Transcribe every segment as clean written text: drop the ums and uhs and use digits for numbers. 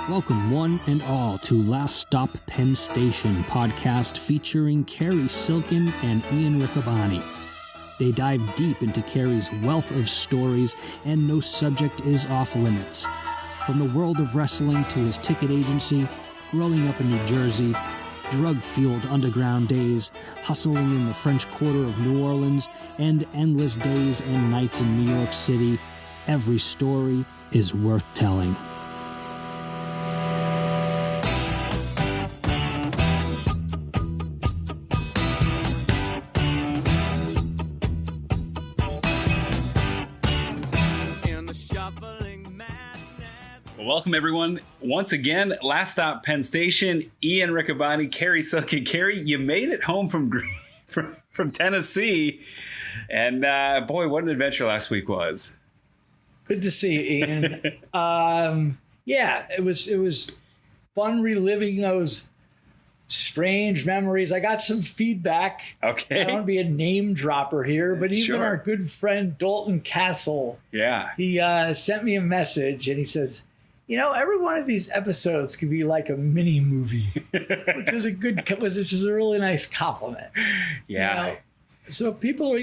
Welcome one and all to Last Stop Penn Station podcast featuring Cary Silkin and Ian Riccaboni. They dive deep into Cary's wealth of stories, and no subject is off limits. From the world of wrestling to his ticket agency, growing up in New Jersey, drug-fueled underground days, hustling in the French Quarter of New Orleans, and endless days and nights in New York City, every story is worth telling. Welcome, everyone. Once again, Last Stop Penn Station, Ian Riccaboni, Cary Silkin. Cary, you made it home from Tennessee. And boy, what an adventure last week was. Good to see you, Ian. Yeah, it was fun reliving those strange memories. I got some feedback. Okay. I don't want to be a name dropper here, but even Sure. our good friend Dalton Castle, Yeah. he sent me a message and he says, you know, every one of these episodes could be like a mini movie, which is a really nice compliment. Yeah. You know? So people,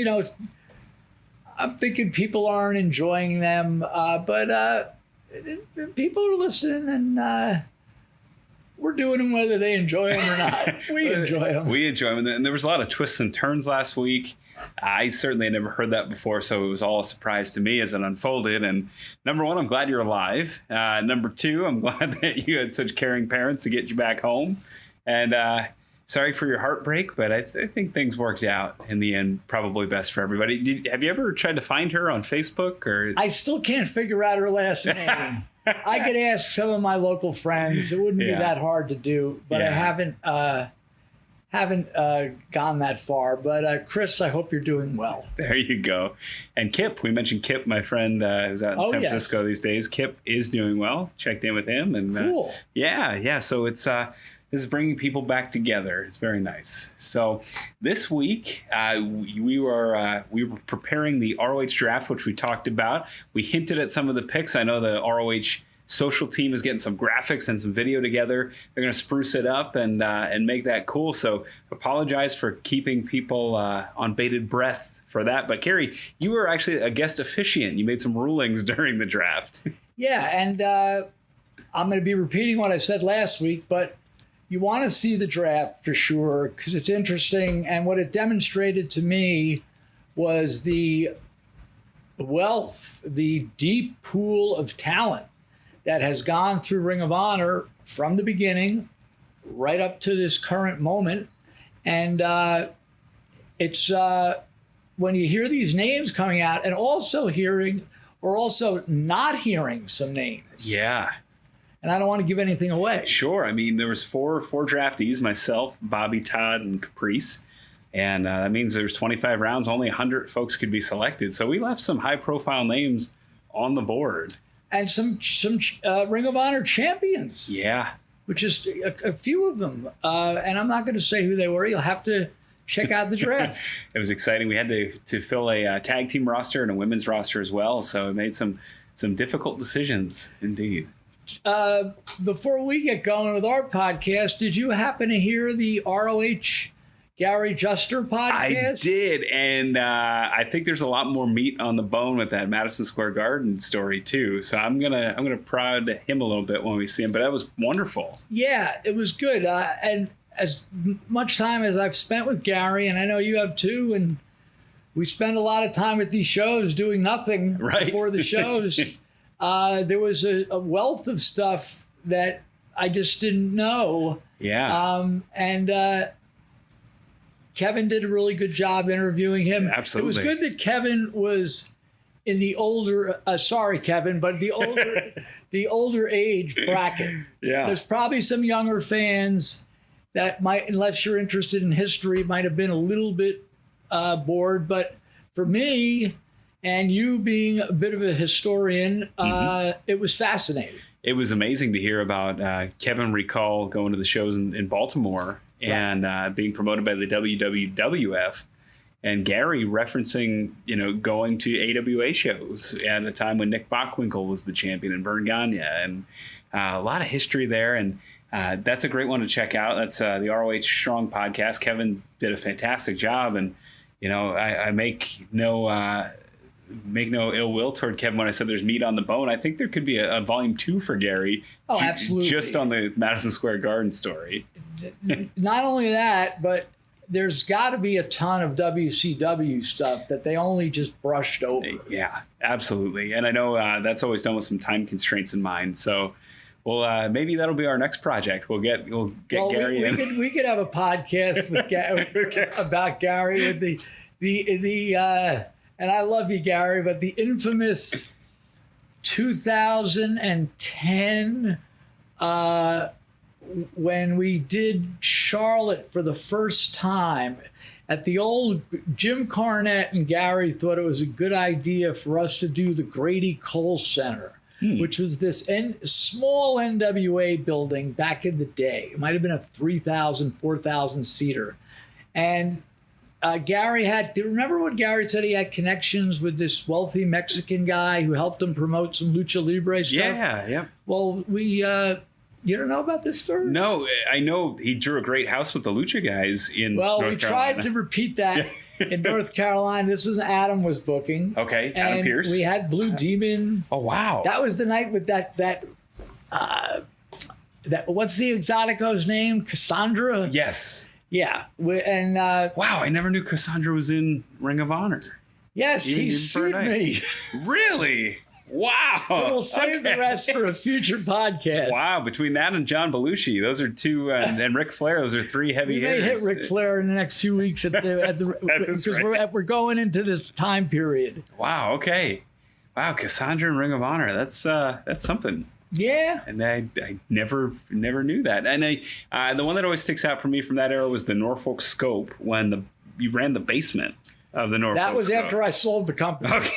I'm thinking people aren't enjoying them, but people are listening, and we're doing them whether they enjoy them or not. We enjoy them. We enjoy them. And there was a lot of twists and turns last week. I certainly had never heard that before, so it was all a surprise to me as it unfolded. And number one, I'm glad you're alive. Number two, I'm glad that you had such caring parents to get you back home. And sorry for your heartbreak, but I think things worked out in the end, probably best for everybody. Have you ever tried to find her on Facebook? Or I still can't figure out her last name. I could ask some of my local friends. It wouldn't be that hard to do, but I haven't gone that far. But Chris, I hope you're doing well. There you go. And Kip, we mentioned Kip, my friend who's out in San Francisco these days. Kip is doing well. Checked in with him, and cool. Yeah. So it's this is bringing people back together. It's very nice. So this week we were preparing the ROH Draft, which we talked about. We hinted at some of the picks. I know the ROH social team is getting some graphics and some video together. They're going to spruce it up and make that cool. So apologize for keeping people on bated breath for that. But Cary, you were actually a guest officiant. You made some rulings during the draft. Yeah, and I'm going to be repeating what I said last week, but you want to see the draft for sure because it's interesting. And what it demonstrated to me was the wealth, the deep pool of talent that has gone through Ring of Honor from the beginning right up to this current moment. And it's when you hear these names coming out and also hearing or also not hearing some names. Yeah. And I don't want to give anything away. Sure. I mean, there was four draftees, myself, Bobby, Todd, and Caprice. And that means there's 25 rounds. Only 100 folks could be selected. So we left some high-profile names on the board. And some Ring of Honor champions. Yeah. Which is a few of them. And I'm not going to say who they were. You'll have to check out the draft. It was exciting. We had to fill a tag team roster and a women's roster as well. So it made some difficult decisions, indeed. Before we get going with our podcast, did you happen to hear the ROH Gary Juster podcast? I did, and I think there's a lot more meat on the bone with that Madison Square Garden story too. So I'm gonna prod him a little bit when we see him. But that was wonderful. Yeah, it was good. And as much time as I've spent with Gary, and I know you have too, and we spend a lot of time at these shows doing nothing before the shows. There was a wealth of stuff that I just didn't know. Yeah. And Kevin did a really good job interviewing him. Absolutely. It was good that Kevin was in the older, sorry, Kevin, but the older age bracket. Yeah. There's probably some younger fans that might, unless you're interested in history, might have been a little bit bored. But for me, and you being a bit of a historian, it was fascinating. It was amazing to hear about Kevin recall going to the shows in Baltimore and being promoted by the WWF, and Gary referencing, going to AWA shows at a time when Nick Bockwinkel was the champion and Vern Gagne. And a lot of history there, and that's a great one to check out. That's the ROH Strong podcast. Kevin did a fantastic job, and I make no ill will toward Kevin when I said there's meat on the bone. I think there could be a volume 2 for Gary. Oh, absolutely. Just on the Madison Square Garden story. Not only that, but there's got to be a ton of WCW stuff that they only just brushed over. Yeah, absolutely. And I know that's always done with some time constraints in mind. So, well, maybe that'll be our next project. We'll get Gary in. We could have a podcast with about Gary with the and I love you, Gary, but the infamous 2010 when we did Charlotte for the first time at the old Jim Cornette and Gary thought it was a good idea for us to do the Grady Cole Center, which was this small NWA building back in the day. It might have been a 3,000, 4,000 seater. And Gary do you remember what Gary said? He had connections with this wealthy Mexican guy who helped him promote some Lucha Libre stuff. Yeah. Well, you don't know about this story? No, I know he drew a great house with the Lucha guys in Well, North we Carolina. tried to repeat that in North Carolina. This was Adam was booking. Okay, Adam Pierce. We had Blue Demon. Oh, wow. That was the night with that what's the Exotico's name? Cassandra? Yes. Yeah. And wow, I never knew Cassandra was in Ring of Honor. yes, he sued me. Really? Wow. So we'll save the rest for a future podcast. Wow, between that and John Belushi, those are two, and Ric Flair, those are three heavy We may hitters. hit Ric Flair in the next few weeks because we're going into this time period. Wow, okay. Wow, Cassandra and Ring of Honor, that's something. Yeah. And I never knew that. And the one that always sticks out for me from that era was the Norfolk Scope when you ran the basement of the Norfolk Scope. That was after I sold the company. Okay.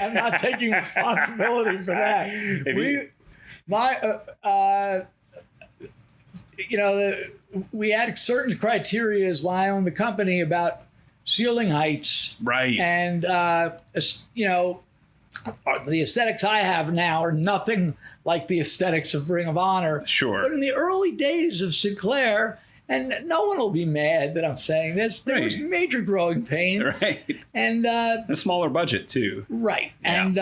I'm not taking responsibility for that. We had certain criteria as when I owned the company about ceiling heights. Right. And, the aesthetics I have now are nothing like the aesthetics of Ring of Honor. Sure. But in the early days of Sinclair, and no one will be mad that I'm saying this, there was major growing pains. Right. And a smaller budget, too. right. Yeah. And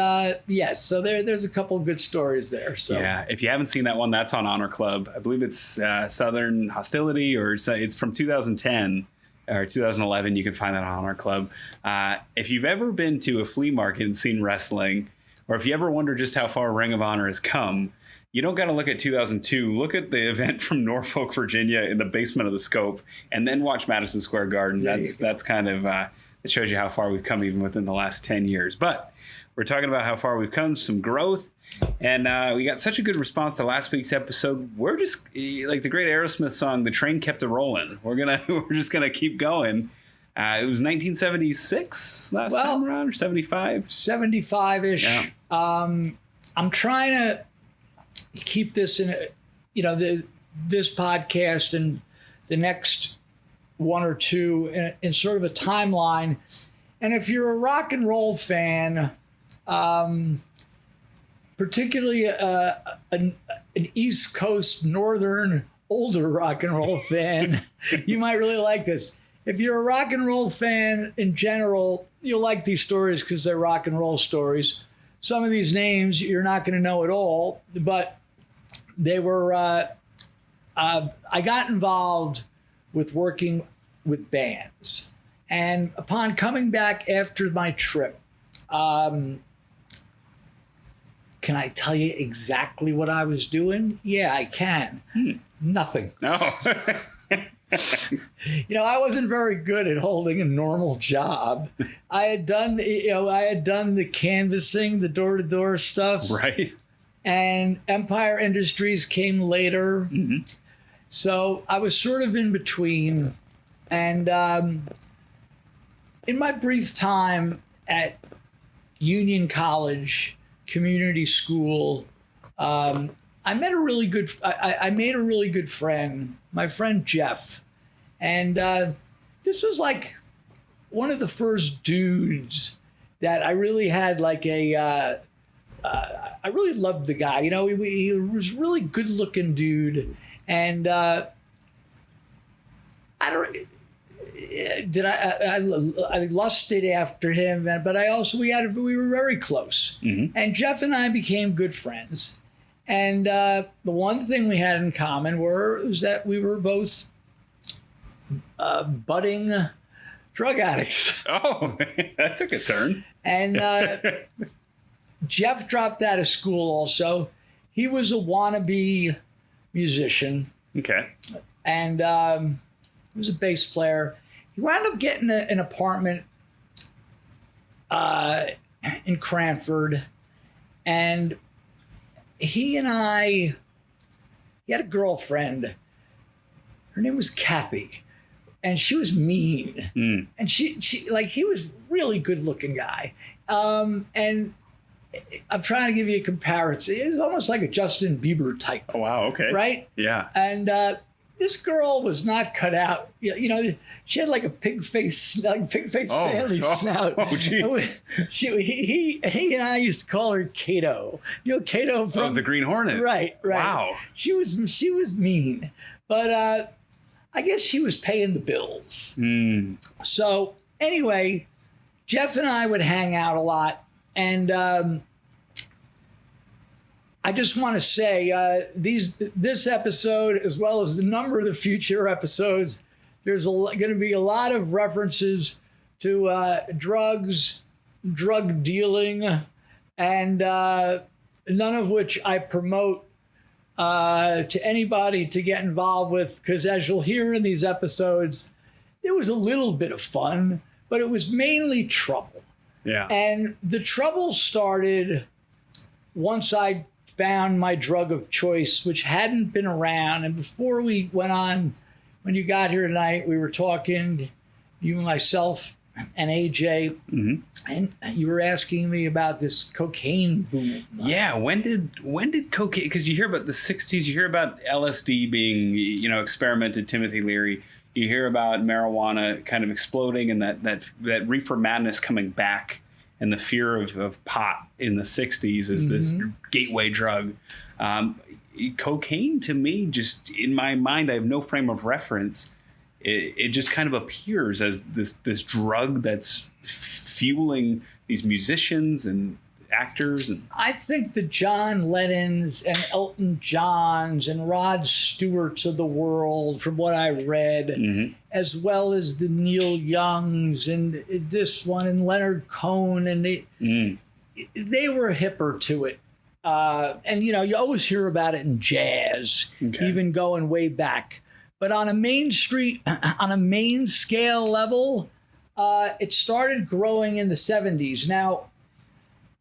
yes, so there's a couple of good stories there. So yeah, if you haven't seen that one, that's on Honor Club. I believe it's Southern Hostility, or it's from 2010 or 2011. You can find that on Honor Club. If you've ever been to a flea market and seen wrestling, or if you ever wonder just how far Ring of Honor has come, you don't got to look at 2002. Look at the event from Norfolk, Virginia, in the basement of the Scope, and then watch Madison Square Garden. That's kind of it shows you how far we've come even within the last 10 years. But we're talking about how far we've come, some growth, and we got such a good response to last week's episode. We're just like the great Aerosmith song, "The Train Kept a Rollin'." We're just gonna keep going. It was 1976 last time around, or 75? 75-ish. Yeah. I'm trying to keep this in, this podcast and the next one or two in sort of a timeline. And if you're a rock and roll fan, particularly an East Coast, northern, older rock and roll fan, you might really like this. If you're a rock and roll fan in general, you'll like these stories because they're rock and roll stories. Some of these names you're not going to know at all, but they were, I got involved with working with bands. And upon coming back after my trip, can I tell you exactly what I was doing? Yeah, I can. Nothing. No. I wasn't very good at holding a normal job. I had done the canvassing, the door-to-door stuff. Right. And Empire Industries came later. Mm-hmm. So I was sort of in between. And in my brief time at Union College, community school, I made a really good friend, my friend Jeff. And this was like one of the first dudes that I really had like a I really loved the guy. You know, he was a really good looking dude. And I don't. I lusted after him, but we were very close. Mm-hmm. And Jeff and I became good friends. And the one thing we had in common was that we were both budding drug addicts. Oh, that took a turn. And Jeff dropped out of school also. He was a wannabe musician. Okay. And he was a bass player. He wound up getting an apartment in Cranford. And he had a girlfriend. Her name was Kathy. And she was mean. Mm. And he was really good looking guy. And I'm trying to give you a comparison. It was almost like a Justin Bieber type. Oh, wow. Okay. Right? Yeah. And this girl was not cut out. You know, she had like a pig face Stanley snout. Oh, jeez. He and I used to call her Kato. You know, Kato from the Green Hornet. Right. Wow. She was mean, but I guess she was paying the bills. Mm. So anyway, Jeff and I would hang out a lot, and I just want to say this episode, as well as the number of the future episodes, there's going to be a lot of references to drugs, drug dealing, and none of which I promote to anybody to get involved with, because as you'll hear in these episodes, there was a little bit of fun, but it was mainly trouble. Yeah. And the trouble started once I found my drug of choice, which hadn't been around. And before we went on, when you got here tonight, we were talking, you and myself and AJ, mm-hmm. and you were asking me about this cocaine boom. Yeah, when did cocaine? Because you hear about the '60s, you hear about LSD being, experimented. Timothy Leary. You hear about marijuana kind of exploding, and that reefer madness coming back, and the fear of pot in the '60s as this gateway drug. Cocaine, to me, just in my mind, I have no frame of reference. It just kind of appears as this drug that's fueling these musicians and actors. And I think the John Lennons and Elton Johns and Rod Stewarts of the world, from what I read, mm-hmm. as well as the Neil Youngs and this one and Leonard Cohen, and they were hipper to it. And you always hear about it in jazz, even going way back. But on a main scale level, it started growing in the 70s. Now,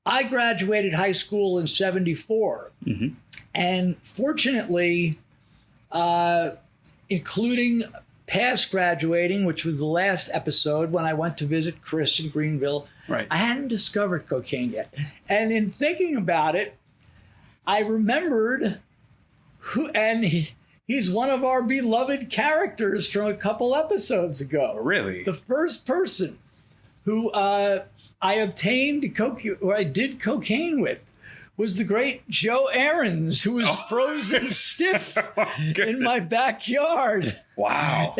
I graduated high school in 74. Mm-hmm. And fortunately, including past graduating, which was the last episode when I went to visit Chris in Greenville, right. I hadn't discovered cocaine yet. And in thinking about it, I remembered he's one of our beloved characters from a couple episodes ago. Really? The first person who I obtained cocaine, or I did cocaine with, was the great Joe Aarons, who was frozen stiff in my backyard. Wow.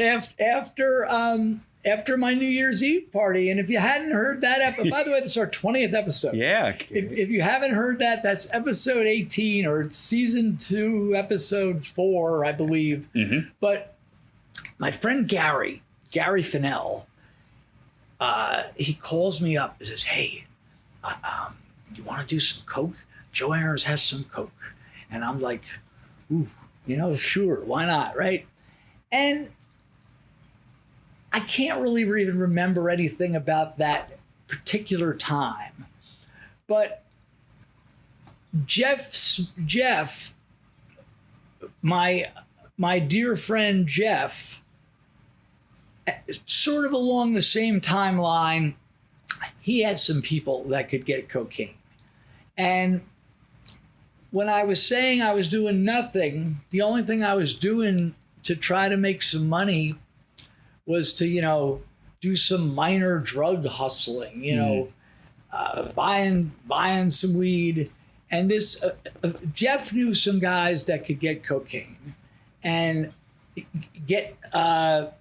After my New Year's Eve party. And if you hadn't heard that episode, by the way, this is our 20th episode. Yeah. If you haven't heard that, that's episode 18 or season 2, episode 4, I believe. Mm-hmm. But my friend Gary Fennell, he calls me up and says, hey, you want to do some coke? Joe Aarons has some coke. And I'm like, ooh, sure, why not, right? And I can't really even remember anything about that particular time. But Jeff, my dear friend Jeff, sort of along the same timeline, he had some people that could get cocaine. And when I was saying I was doing nothing, the only thing I was doing to try to make some money was to, do some minor drug hustling, buying some weed. And this Jeff knew some guys that could get cocaine and get when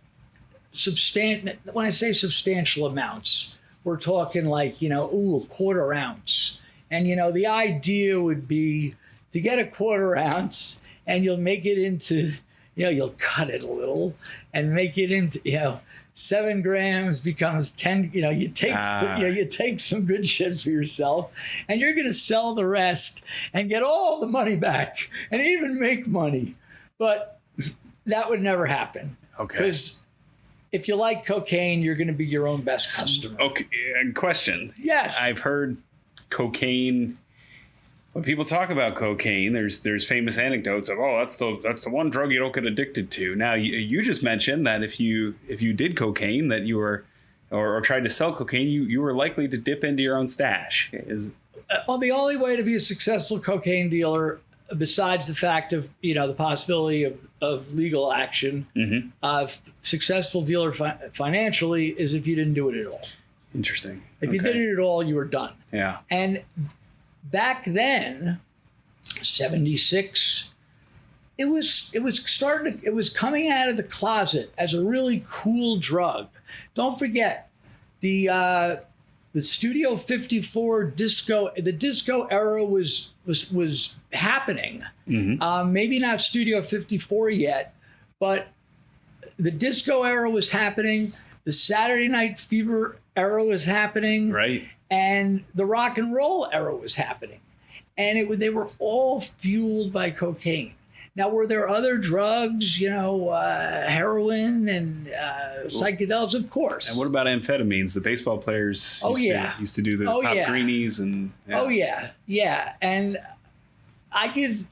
I say substantial amounts, we're talking like, a quarter ounce. And, the idea would be to get a quarter ounce and you'll make it into, you'll cut it a little and make it into, 7 grams becomes 10, you take some good shit for yourself and you're going to sell the rest and get all the money back and even make money. But that would never happen. Okay. Because if you like cocaine, you're going to be your own best customer. Okay. Question. Yes. I've heard cocaine. When people talk about cocaine, there's famous anecdotes of, that's the one drug you don't get addicted to. Now you just mentioned that if you did cocaine, that you were or tried to sell cocaine, you were likely to dip into your own stash. Well, the only way to be a successful cocaine dealer, besides the fact of the possibility of legal action, successful dealer financially, is if you didn't do it at all. Interesting. If you did it at all, you were done. Yeah. And back then, 76, it was coming out of the closet as a really cool drug. Don't forget the Studio 54 disco. The disco era was happening. Maybe not Studio 54 yet, but the disco era was happening. The Saturday Night Fever era was happening. Right. And the rock and roll era was happening. And they were all fueled by cocaine. Now, were there other drugs, heroin and psychedelics? Of course. And what about amphetamines? The baseball players used to do the pop greenies and. Yeah. Oh, yeah. Yeah. And I could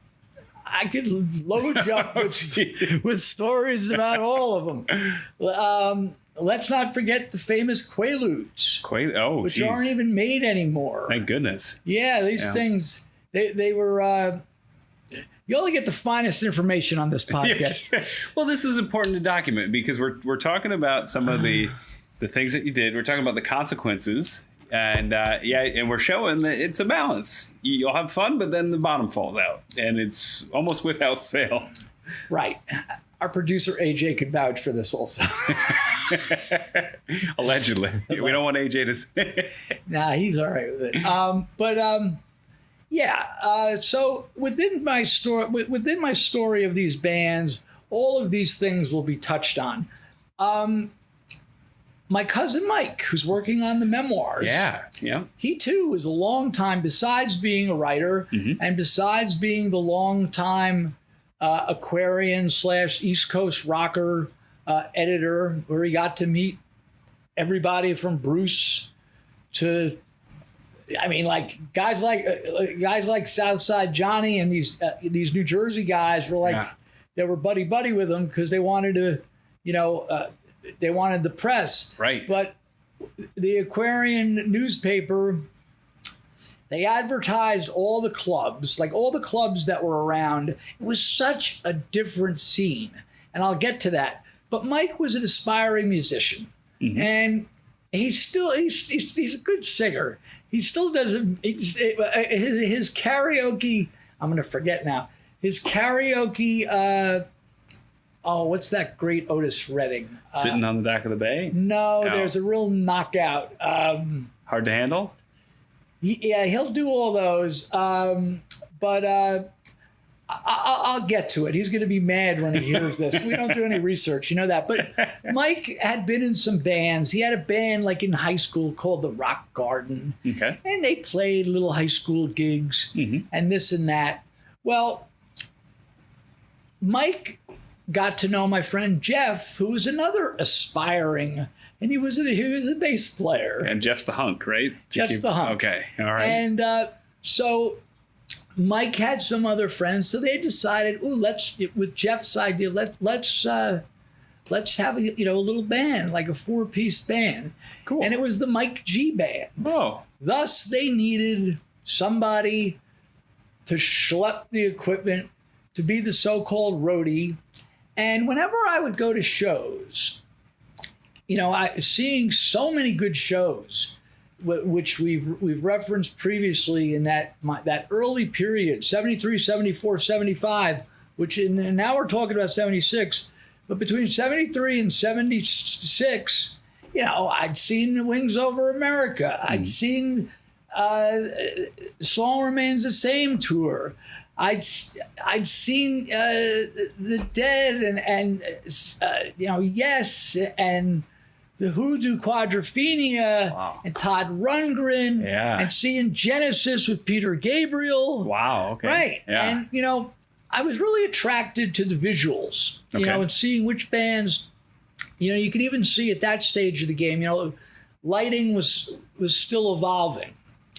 load you up with stories about all of them. Let's not forget the famous Quaaludes, which aren't even made anymore. Thank goodness. Yeah, these things, they were... you only get the finest information on this podcast. Well, this is important to document because we're talking about some of the things that you did. We're talking about the consequences. And and we're showing that it's a balance. You'll have fun, but then the bottom falls out. And it's almost without fail. Right. Our producer, AJ, could vouch for this also. Allegedly. We don't want AJ to say. Nah, he's all right with it. So within my story of these bands, all of these things will be touched on. My cousin Mike, who's working on the memoirs. Yeah. He too was a long time, besides being a writer and besides being the long time Aquarian / East Coast rocker editor, where he got to meet everybody from Bruce to, guys like Southside Johnny and these New Jersey guys were they were buddy with him because they wanted to, they wanted the press. Right. But the Aquarian newspaper, they advertised all the clubs, like all the clubs that were around. It was such a different scene. And I'll get to that. But Mike was an aspiring musician. And he's a good singer. He still doesn't, his karaoke, I'm going to forget now. His karaoke, what's that great Otis Redding? Sitting on the Dock of the Bay? No, there's a real knockout. Hard to Handle? Yeah, he'll do all those. But I'll get to it. He's going to be mad when he hears this. We don't do any research, you know that. But Mike had been in some bands. He had a band like in high school called the Rock Garden. Okay. And they played little high school gigs and this and that. Well, Mike got to know my friend Jeff, who was another aspiring, and he was a bass player. And Jeff's the hunk, right? Jeff's the hunk. Okay, all right. And so Mike had some other friends, so they decided, with Jeff's idea, let's have a little band, like a 4-piece band. Cool. And it was the Mike G band. Oh. Thus, they needed somebody to schlep the equipment, to be the so-called roadie. And whenever I would go to shows, seeing so many good shows, which we've referenced previously in that early period, 73, 74, 75, and now we're talking about 76, but between 73 and 76, I'd seen Wings Over America. I'd seen Song Remains the Same tour. I'd seen the Dead and Yes, and the Hoodoo Quadrophenia, and Todd Rundgren, and seeing Genesis with Peter Gabriel. Wow. Okay. Right. Yeah. And I was really attracted to the visuals. And seeing which bands. You can even see at that stage of the game. Lighting was still evolving.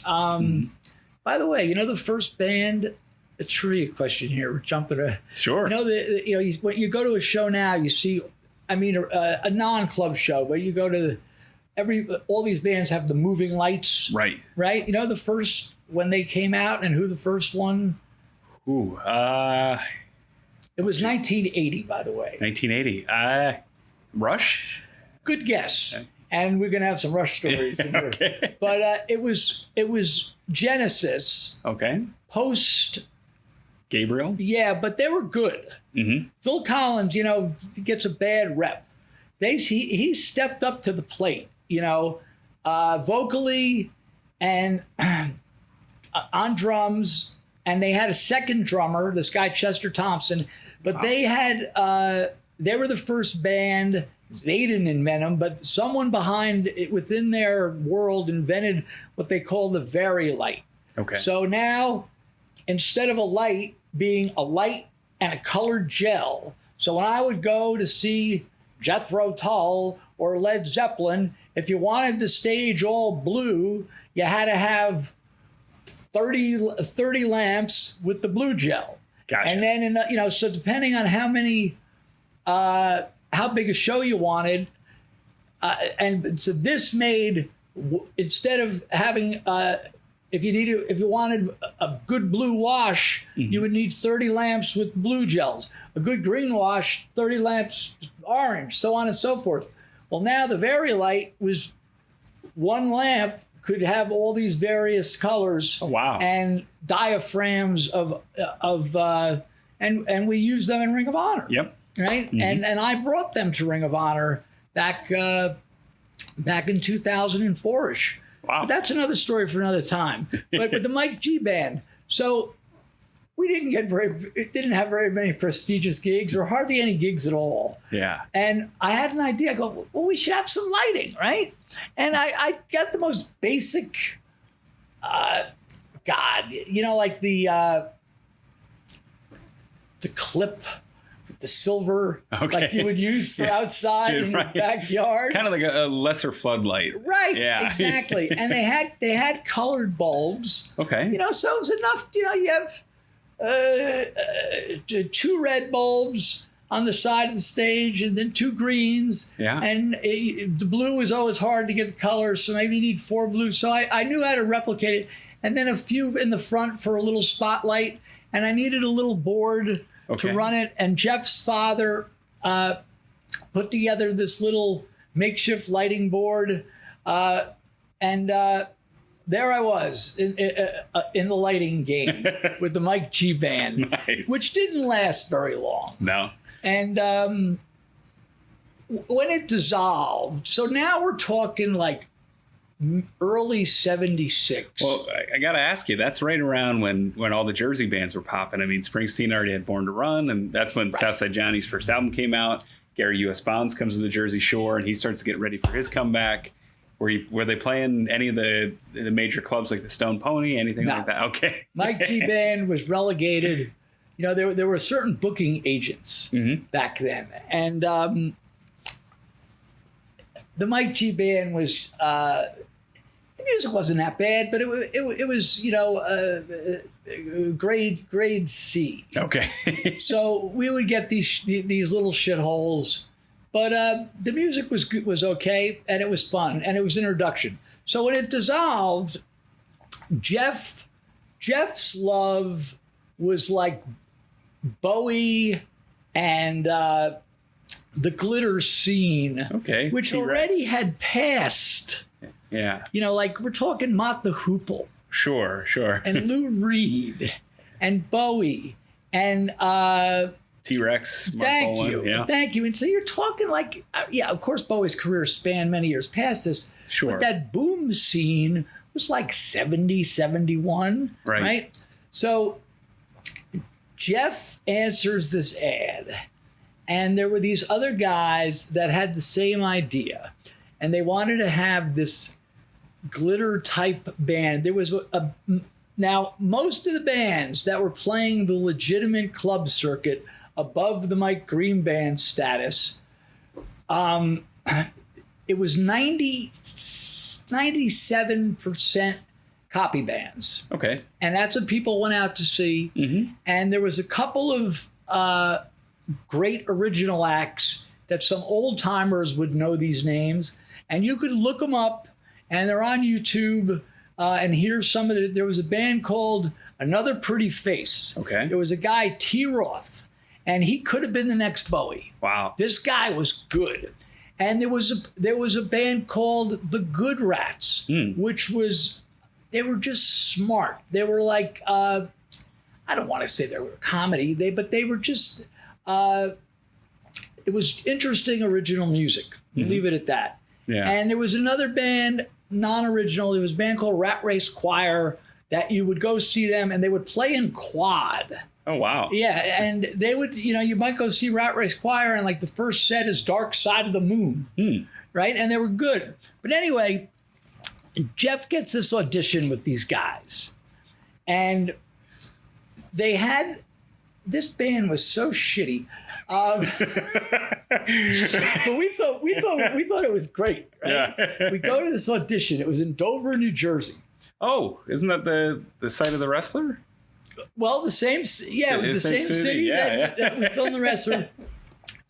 By the way, the first band. A trivia question here. We're jumping to sure. When you go to a show now, you see, a non-club show, but you go to all these bands have the moving lights. Right. Right. The first when they came out and who the first one. Ooh. It was 1980, by the way. 1980. Rush. Good guess. Okay. And we're gonna have some Rush stories in here. Okay. But it was Genesis. Okay. Post. Gabriel? Yeah, but they were good. Mm-hmm. Phil Collins, gets a bad rep. He stepped up to the plate, vocally and on drums. And they had a second drummer, this guy Chester Thompson. But they were the first band. They didn't invent them, but someone behind it within their world invented what they call the Vari-Light. Okay. So now, instead of a light being a light and a colored gel. So when I would go to see Jethro Tull or Led Zeppelin, if you wanted the stage all blue, you had to have 30 lamps with the blue gel. Gotcha. And then, so depending on how big a show you wanted, and so this made, instead of having, if you wanted a good blue wash, you would need 30 lamps with blue gels. A good green wash, 30 lamps orange, so on and so forth. Well, now the Vari-Light was one lamp could have all these various colors. Oh, wow. And diaphragms of and we use them in Ring of Honor. Yep. Right. Mm-hmm. And I brought them to Ring of Honor back in 2004-ish. Wow. But that's another story for another time. But the Mike G Band. So we didn't have very many prestigious gigs or hardly any gigs at all. Yeah. And I had an idea. I go, well, we should have some lighting, right? And I got the most basic, like the clip with the silver, like you would use for outside in your backyard. Kind of like a lesser floodlight. Right. Yeah. Exactly. And they had colored bulbs. Okay. So it was enough. You have 2 red bulbs on the side of the stage and then 2 greens. Yeah. And the blue is always hard to get the colors, so maybe you need 4 blues. So I knew how to replicate it. And then a few in the front for a little spotlight. And I needed a little board to run it. And Jeff's father put together this little makeshift lighting board. And there I was in the lighting game with the Mike G Band, nice. Which didn't last very long. No. And when it dissolved, so now we're talking like early 76. Well, I got to ask you, that's right around when all the Jersey bands were popping. I mean, Springsteen already had Born to Run, and that's when Southside Johnny's first album came out. Gary U.S. Bonds comes to the Jersey Shore, and he starts to get ready for his comeback. Were they playing any of the major clubs like the Stone Pony, anything like that? Okay. Mike G Band was relegated. There were certain booking agents back then. And the Mike G Band was, the music wasn't that bad, but it was grade C. Okay. So we would get these little shitholes. But the music was okay, and it was fun, and it was introduction. So when it dissolved, Jeff's love was like Bowie and the glitter scene, okay, which T-Rex. already had passed Yeah. You know, like we're talking Mott the Hoople. Sure. And Lou Reed and Bowie and T-Rex. Thank you. Yeah. Thank you. And so you're talking like, of course, Bowie's career spanned many years past this. Sure. But that boom scene was like 70, 71. Right? So Jeff answers this ad. And there were these other guys that had the same idea. And they wanted to have this glitter type band. There was now most of the bands that were playing the legitimate club circuit above the Mike Green band status, it was 97% copy bands. Okay. And that's what people went out to see. Mm-hmm. And there was a couple of great original acts that some old timers would know these names. And you could look them up, and they're on YouTube. And here's some of the. There was a band called Another Pretty Face. Okay. There was a guy, T. Roth, and he could have been the next Bowie. Wow. This guy was good. And there was a band called the Good Rats, which was, they were just smart. They were like, I don't want to say they were comedy, but they were just, it was interesting original music. Leave it at that. Yeah. And there was another band, non-original. There was a band called Rat Race Choir that you would go see them, and they would play in quad. Oh, wow. Yeah, and they would, you might go see Rat Race Choir, and like the first set is Dark Side of the Moon, right? And they were good. But anyway, Jeff gets this audition with these guys, and they had, this band was so shitty. But we thought it was great, right? Yeah. We go to this audition. It was in Dover, New Jersey. Oh, isn't that the site of The Wrestler? Well, the same, yeah, it was the same city that we filmed The Wrestler.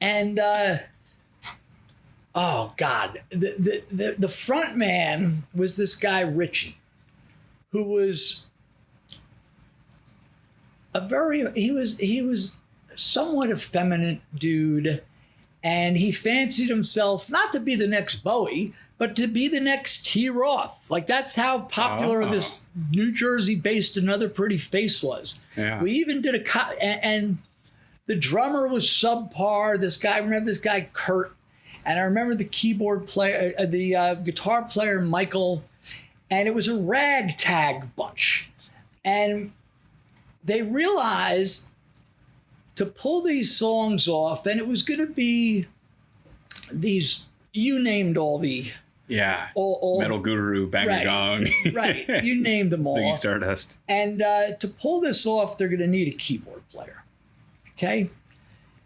And oh God, the front man was this guy Richie, who was he was somewhat effeminate dude, and he fancied himself not to be the next Bowie, but to be the next T. Roth. Like, that's how popular this New Jersey-based Another Pretty Face was. Yeah. We even did and the drummer was subpar. I remember this guy, Kurt, and I remember the keyboard player, the guitar player, Michael, and it was a ragtag bunch. And they realized to pull these songs off, and it was going to be these, you named all the... Yeah, all, Metal Guru, Bang Gong. Right, you named them all. Ziggy Stardust. And to pull this off, they're going to need a keyboard player, okay,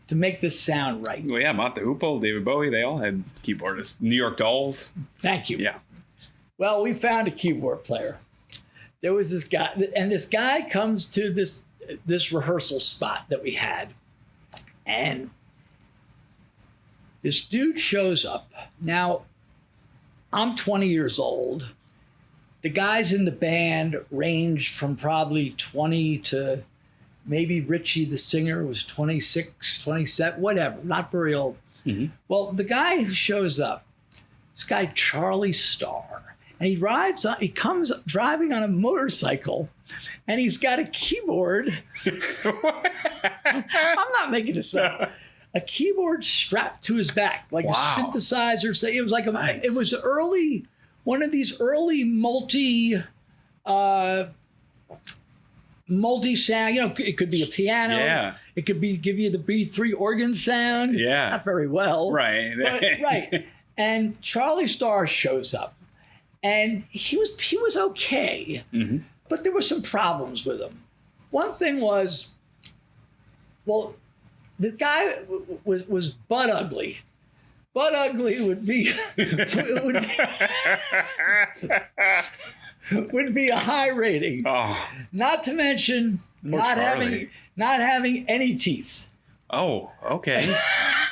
to make this sound right. Well, yeah, Mott the Hoople, David Bowie, they all had keyboardists. New York Dolls. Thank you. Yeah. Well, we found a keyboard player. There was this guy, and this guy comes to this rehearsal spot that we had, and this dude shows up. Now, I'm 20 years old. The guys in the band ranged from probably 20 to maybe Richie, the singer, was 26, 27, whatever, not very old. Mm-hmm. Well, the guy who shows up, this guy, Charlie Starr, and he comes driving on a motorcycle, and he's got a keyboard. I'm not making this up. A keyboard strapped to his back, like a synthesizer. So it was like it was one of these early multi sound. It could be a piano. Yeah. It could give you the B3 organ sound. Yeah. Not very well. Right. But, right. And Charlie Starr shows up, and he was okay, but there were some problems with him. One thing was, well, the guy was butt ugly. Butt ugly would be would be a high rating. Oh. Not to mention not having any teeth. Oh, okay.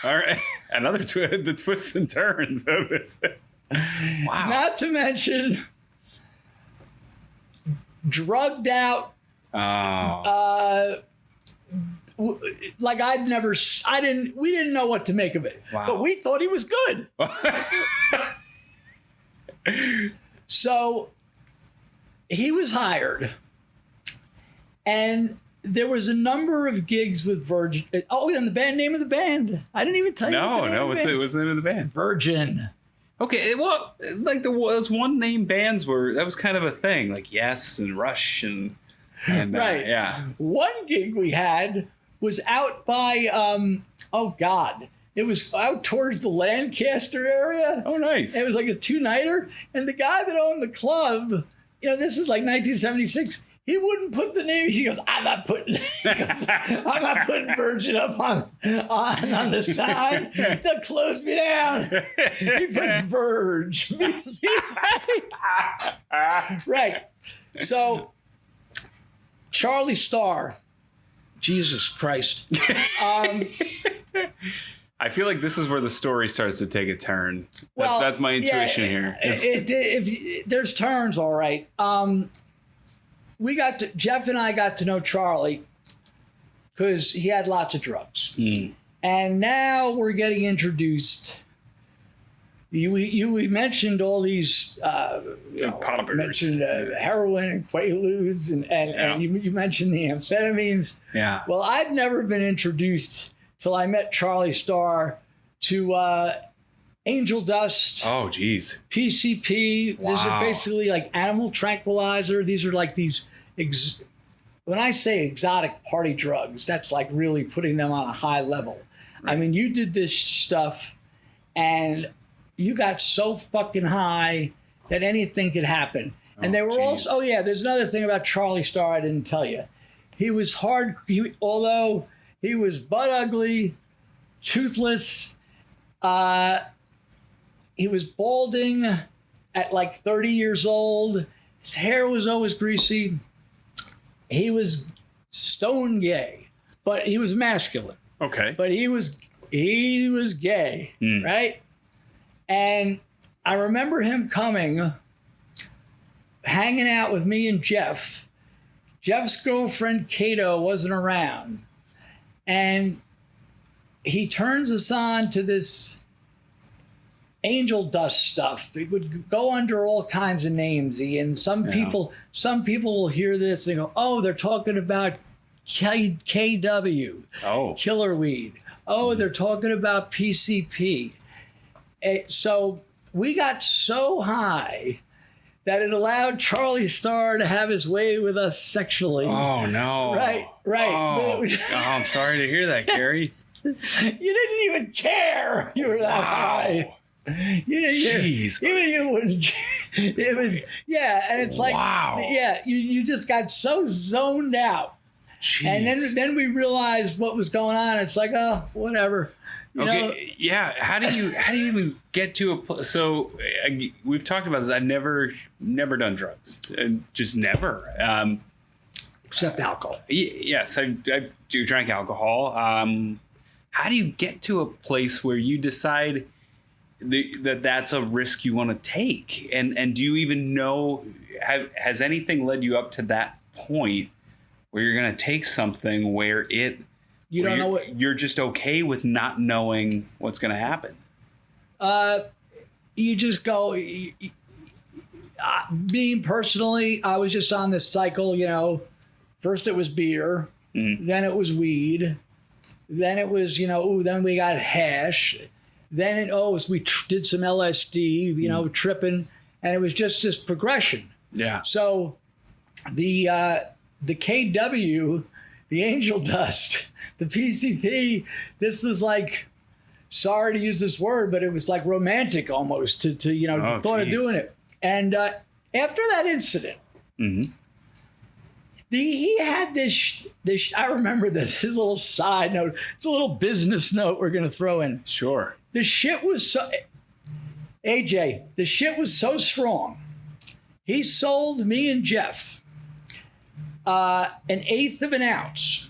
All right. Another the twists and turns of this. Wow. Not to mention drugged out. Oh. Like we didn't know what to make of it. Wow. But we thought he was good. So he was hired, and there was a number of gigs with Virgin. Oh, and the band name of the band. I didn't even tell you. What's the name of the band? Virgin. Okay, well, like those one name bands that was kind of a thing, like Yes and Rush and right. Yeah. One gig we had was out by it was out towards the Lancaster area. Oh, nice. It was like a 2-nighter, and the guy that owned the club, this is like 1976. He wouldn't put the name. He goes, I'm not putting Virgin up on the sign. They'll close me down. He put Verge. Right. So, Charlie Starr. Jesus Christ. I feel like this is where the story starts to take a turn. That's my intuition here. If there's turns, all right. Jeff and I got to know Charlie because he had lots of drugs. And now we're getting introduced. We mentioned all these, poppers. Mentioned heroin and Quaaludes, and you mentioned the amphetamines. Yeah. Well, I'd never been introduced till I met Charlie Starr to angel dust. Oh, geez. PCP. Wow. These are basically like animal tranquilizer. These are like these. When I say exotic party drugs, that's like really putting them on a high level. Right. I mean, you did this stuff, and you got so fucking high that anything could happen. And they were also, there's another thing about Charlie Starr I didn't tell you. He was although he was butt ugly, toothless, he was balding at like 30 years old. His hair was always greasy. He was stone gay, but he was masculine. Okay. But he was gay, right? And I remember him coming, hanging out with me and Jeff. Jeff's girlfriend, Cato, wasn't around. And he turns us on to this angel dust stuff. It would go under all kinds of names, Ian. Some people will hear this and go, oh, they're talking about KW, killer weed. Oh, they're talking about PCP. So we got so high that it allowed Charlie Starr to have his way with us sexually. Oh, no. Right. Oh, I'm sorry to hear that, Cary. You didn't even care. You were that high. Jeez. You wouldn't. It was, and it's like, you just got so zoned out. Jeez. And then we realized what was going on. It's like, oh, whatever. You know? How do you even get to a place? So we've talked about this. I've never done drugs, just never. Except alcohol. Yes, I do drink alcohol. How do you get to a place where you decide that's a risk you want to take? And do you even know, has anything led you up to that point where you're going to take something where you don't know what you're just okay with not knowing what's going to happen? You just go. Me personally, I was just on this cycle. First it was beer, then it was weed, then it was then we got hash, then we did some LSD, tripping, and it was just this progression. Yeah. So the KW, the angel dust, the PCP, this was like, sorry to use this word, but it was like romantic almost to thought of doing it. And after that incident, he had this. I remember this. His little side note. It's a little business note we're going to throw in. Sure. The shit was so. AJ, the shit was so strong. He sold me and Jeff an eighth of an ounce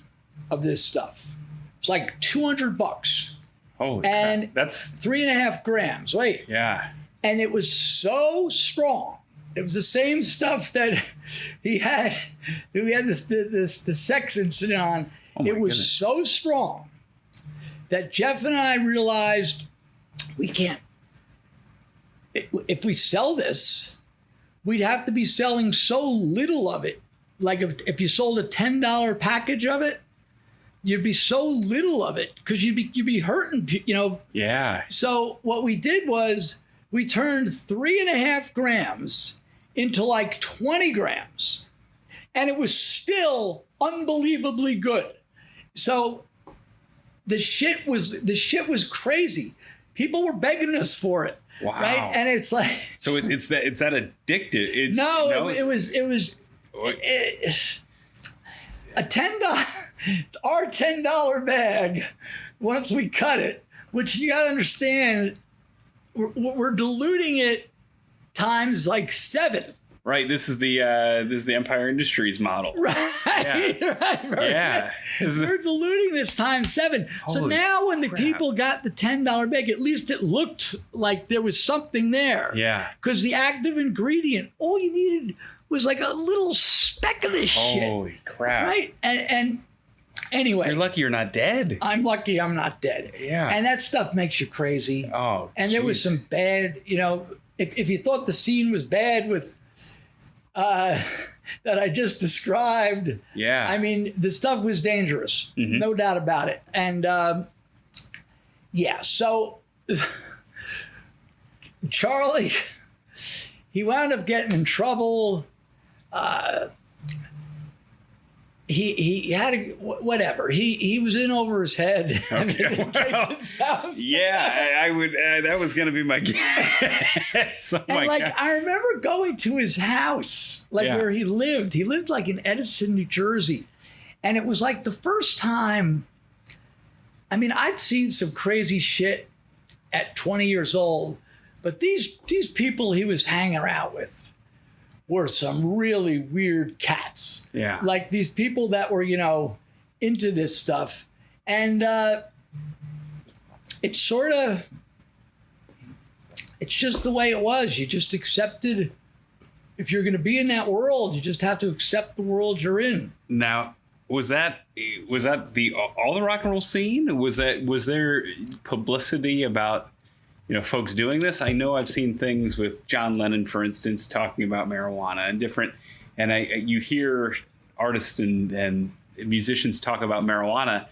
of this stuff. It's like $200. Holy and crap. That's 3.5 grams. Wait. Yeah. And it was so strong. It was the same stuff that we had the sex incident on. It was goodness. So strong that Jeff and I realized we can't. If we sell this, we'd have to be selling so little of it. Like if you sold a $10 package of it, you'd be so little of it because you'd be hurting, you know. Yeah. So what we did was we turned 3.5 grams into like 20 grams, and it was still unbelievably good. So the shit was crazy. People were begging us for it. Wow. Right? And it's like, so it's that addictive. it was a $10, our $10 bag. Once we cut it, which you got to understand, we're diluting it times like 7. Right. This is the Empire Industries model. Right. Yeah. Right. Yeah. We're diluting this times 7. So now when the people got the $10 bag, at least it looked like there was something there. Yeah. Because the active ingredient, all you needed was like a little speck of this shit. Holy crap. Right. And anyway. You're lucky you're not dead. I'm lucky I'm not dead. Yeah. And that stuff makes you crazy. Oh, and there was some bad, you know, if you thought the scene was bad with that I just described. Yeah. I mean, the stuff was dangerous. Mm-hmm. No doubt about it. And so Charlie, he wound up getting in trouble. He had a, whatever. He was in over his head. Okay. Well, yeah, I would. That was going to be my guess. Oh, and my like, God. I remember going to his house, like where he lived. He lived like in Edison, New Jersey. And it was like the first time. I mean, I'd seen some crazy shit at 20 years old, but these people he was hanging out with were some really weird cats. Yeah. Like these people that were, you know, into this stuff. And it's just the way it was. You just accepted, if you're going to be in that world, you just have to accept the world you're in. Now, was that the all the rock and roll scene? Was there publicity about, you know, folks doing this? I know I've seen things with John Lennon, for instance, talking about marijuana and different, and you hear artists and musicians talk about marijuana.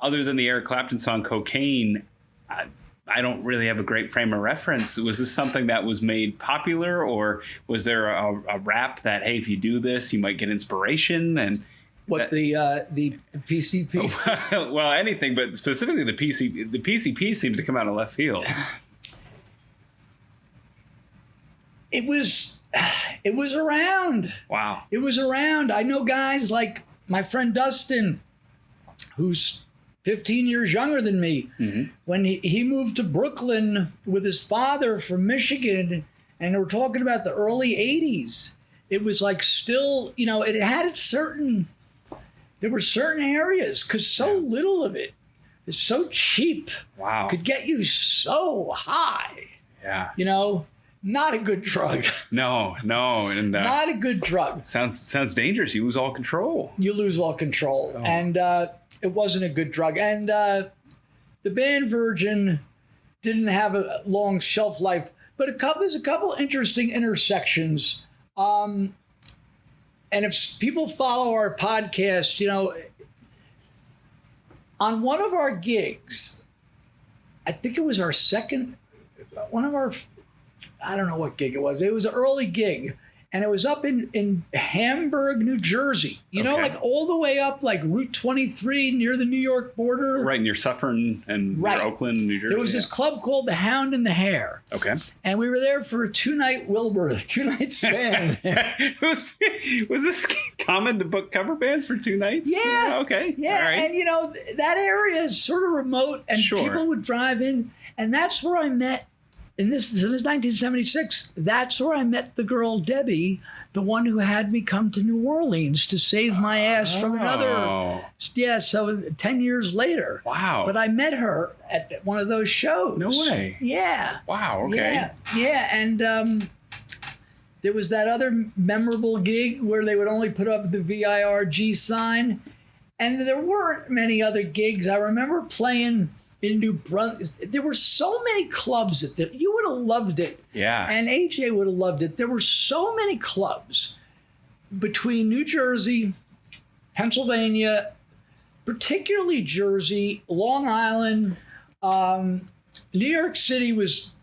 Other than the Eric Clapton song "Cocaine," I don't really have a great frame of reference. Was this something that was made popular, or was there a rap that, hey, if you do this, you might get inspiration? And the PCP? Well, anything, but specifically the PCP seems to come out of left field. It was around. Wow. It was around. I know guys like my friend Dustin, who's 15 years younger than me. Mm-hmm. When he moved to Brooklyn with his father from Michigan, and we're talking about the early 80s, it was like still, you know, it had there were certain areas, because so little of it is so cheap. Wow. Could get you so high. Yeah. You know, not a good drug. No. And not a good drug. Sounds dangerous. You lose all control. You lose all control. Oh. And it wasn't a good drug. And the band Virgin didn't have a long shelf life, but there's a couple interesting intersections. And if people follow our podcast, you know, on one of our gigs, I think it was our second, I don't know what gig it was. It was an early gig, and it was up in Hamburg, New Jersey. You know, like all the way up like Route 23 near the New York border. Right, near Suffern and near Oakland, New Jersey. There was this club called the Hound and the Hare. Okay. And we were there for a 2-night Wilbur, 2-night stand. was this common to book cover bands for 2 nights? Yeah. Okay. Yeah, all right. And you know, that area is sort of remote, and people would drive in, and that's where I met. And this is 1976. That's where I met the girl Debbie, the one who had me come to New Orleans to save my ass from another. Yeah, so 10 years later. Wow. But I met her at one of those shows. No way. Yeah. Wow, okay. Yeah. And there was that other memorable gig where they would only put up the VIRG sign. And there weren't many other gigs. I remember playing in New Brunswick. There were so many clubs that you would have loved it. Yeah. And AJ would have loved it. There were so many clubs between New Jersey, Pennsylvania, particularly Jersey, Long Island. New York City was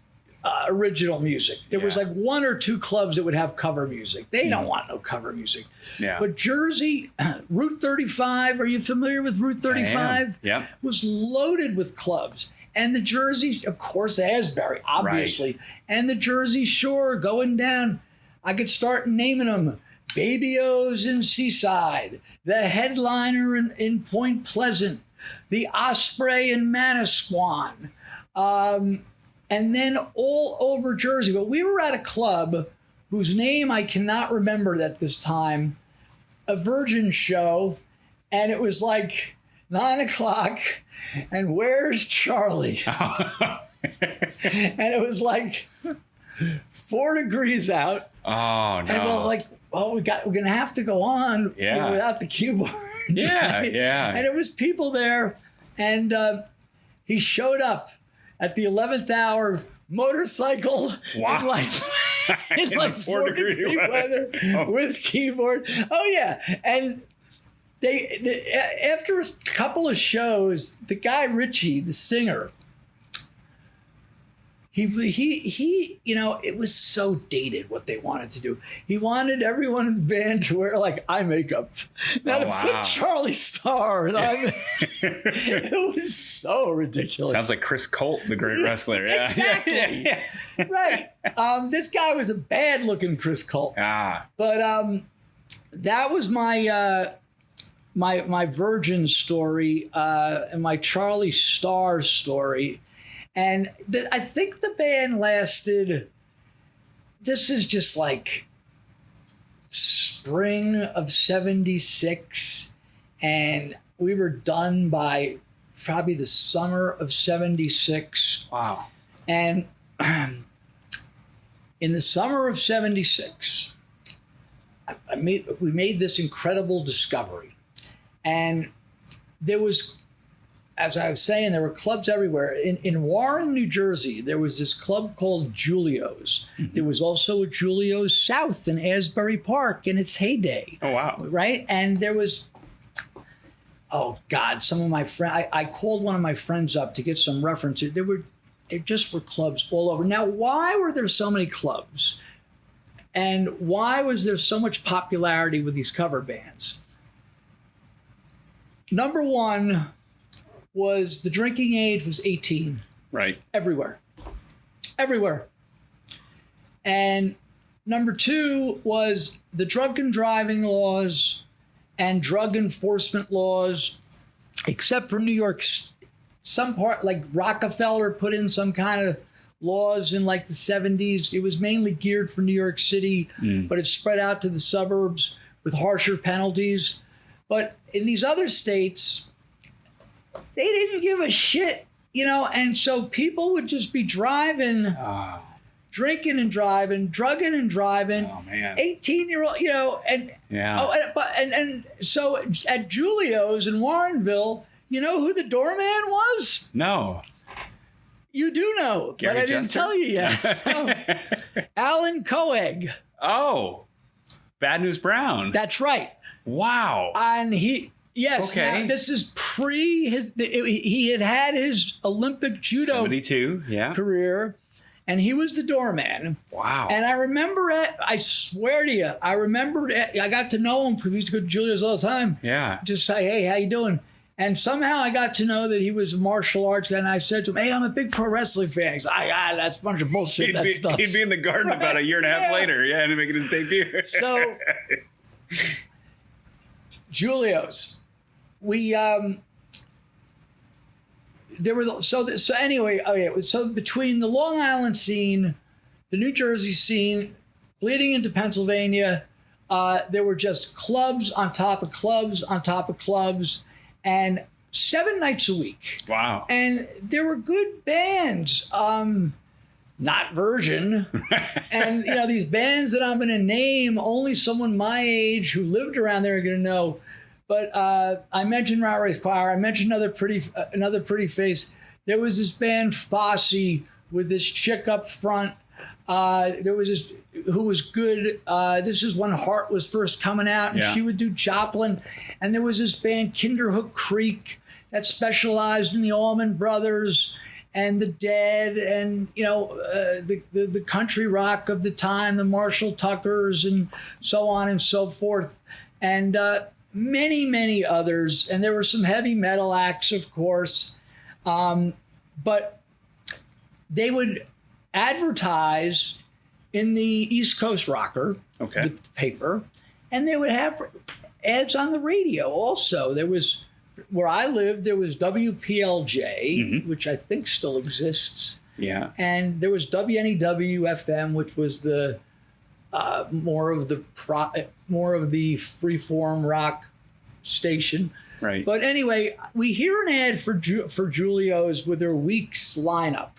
original music. There was like one or two clubs that would have cover music. They don't want no cover music. Yeah. But Jersey, Route 35, are you familiar with Route 35? Yeah. Was loaded with clubs. And the Jersey, of course, Asbury, obviously. Right. And the Jersey Shore going down. I could start naming them. Baby O's in Seaside, the Headliner in Point Pleasant, the Osprey in Manasquan, and then all over Jersey. But we were at a club whose name I cannot remember at this time, a Virgin show, and it was like 9 o'clock, and where's Charlie? And it was like 4 degrees out. Oh, no. And we're going to have to go on without the keyboard. Yeah, right? yeah. And it was people there, and he showed up at the 11th hour, motorcycle, wow. in like 4 degree weather with keyboard. Oh, yeah. And they after a couple of shows, the guy Richie, the singer, he it was so dated what they wanted to do. He wanted everyone in the band to wear like eye makeup. Now put Charlie Starr and it was so ridiculous. Sounds like Chris Colt, the great wrestler. Yeah. Exactly. Right. This guy was a bad looking Chris Colt. But that was my my Virgin story and my Charlie Starr story. And I think the band lasted, this is just like spring of 76. And we were done by probably the summer of 76. Wow. And in the summer of 76, we made this incredible discovery. And there was, as I was saying, there were clubs everywhere. In Warren, New Jersey, there was this club called Julio's. Mm-hmm. There was also a Julio's South in Asbury Park in its heyday. Oh, wow. Right? And there was, oh, God, some of my friends, I called one of my friends up to get some references. There just were clubs all over. Now, why were there so many clubs? And why was there so much popularity with these cover bands? Number one was the drinking age was 18. Right. Everywhere. And number two was the drunken driving laws and drug enforcement laws, except for New York. Some part, like Rockefeller put in some kind of laws in like the 70s. It was mainly geared for New York City, but it spread out to the suburbs with harsher penalties. But in these other states, they didn't give a shit, and so people would just be driving, drinking and driving, drugging and driving. Oh, man. 18-year-old, and yeah. And so at Julio's in Warrenville, you know who the doorman was? No. You do know, Gary but I didn't Jester? tell you yet. Oh. Alan Coeg. Oh, Bad News Brown. That's right. Wow. And yes, okay. Now, this is he had his Olympic judo 72, yeah. career, and he was the doorman. Wow. And I remember it, I swear to you, I got to know him because we used to go to Julia's all the time. Yeah. Just say, hey, how you doing? And somehow I got to know that he was a martial arts guy, and I said to him, hey, I'm a big pro wrestling fan. He's like, that's a bunch of bullshit, stuff. He'd be in the garden about a year and a half later, and making his debut. So, Julio's, there were, so anyway, okay, so between the Long Island scene, the New Jersey scene, bleeding into Pennsylvania, there were just clubs on top of clubs on top of clubs, and 7 nights a week. Wow. And there were good bands, not Virgin. And, these bands that I'm going to name, only someone my age who lived around there are going to know. But I mentioned Rat Race Choir. I mentioned another pretty face. There was this band Fosse with this chick up front. There was this who was good. This is when Heart was first coming out, and she would do Joplin. And there was this band Kinderhook Creek that specialized in the Allman Brothers and the Dead, and the country rock of the time, the Marshall Tuckers, and so on and so forth, and many, many others. And there were some heavy metal acts, of course, but they would advertise in the East Coast Rocker, the paper, and they would have ads on the radio also. There was, where I lived, there was WPLJ, which I think still exists. Yeah. And there was WNEW FM, which was the more of the freeform rock station. Right. But anyway, we hear an ad for Julio's with their week's lineup,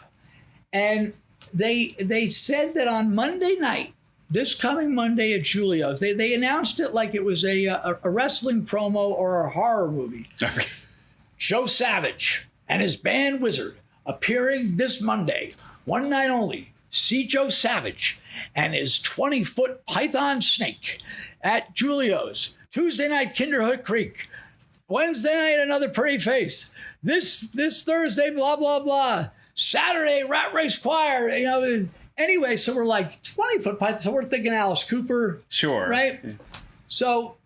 and they said that on Monday night, this coming Monday at Julio's, they announced it like it was a wrestling promo or a horror movie. Okay. Joe Savage and his band Wizard appearing this Monday, one night only. See Joe Savage and his 20-foot python snake at Julio's. Tuesday night, Kinderhook Creek. Wednesday night, Another Pretty Face. This Thursday, blah, blah, blah. Saturday, Rat Race Choir, Anyway, so we're like 20-foot python. So we're thinking Alice Cooper. Sure. Right? Yeah. So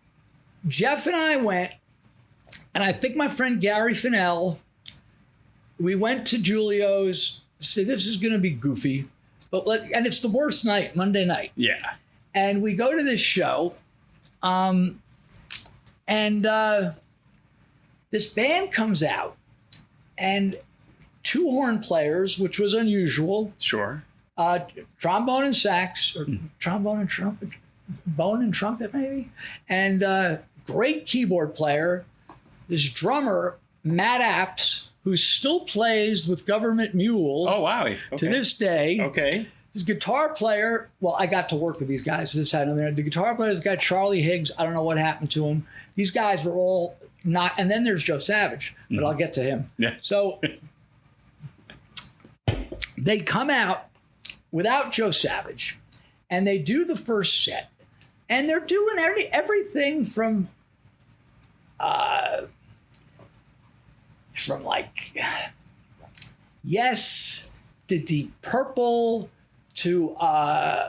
Jeff and I went, and I think my friend Gary Fennell, we went to Julio's. Said, this is going to be goofy, and it's the worst night, Monday night. Yeah. And we go to this show, and this band comes out, and two horn players, which was unusual. Sure. Trombone and sax, or trombone and trumpet, bone and trumpet maybe, and great keyboard player. This drummer, Matt Apps, who still plays with Government Mule. Oh, wow. Okay. To this day. Okay. His guitar player, well, I got to work with these guys. So this side on there. The guitar player is the guy Charlie Higgs. I don't know what happened to him. These guys were all not, and then there's Joe Savage, but I'll get to him. Yeah. So they come out without Joe Savage, and they do the first set, and they're doing everything from like Yes to Deep Purple to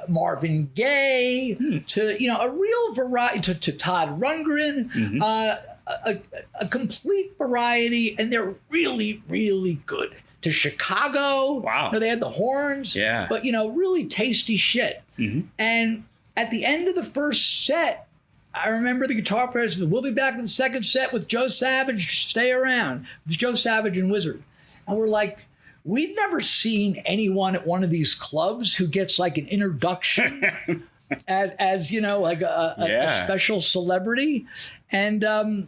Marvin Gaye to a real variety to Todd Rundgren, a complete variety, and they're really, really good. To Chicago. Wow. They had the horns. Yeah. But, really tasty shit. Mm-hmm. And at the end of the first set, I remember the guitar player said, we'll be back with the second set with Joe Savage. Stay around. It was Joe Savage and Wizard. And we're like, we've never seen anyone at one of these clubs who gets like an introduction as like a special celebrity. And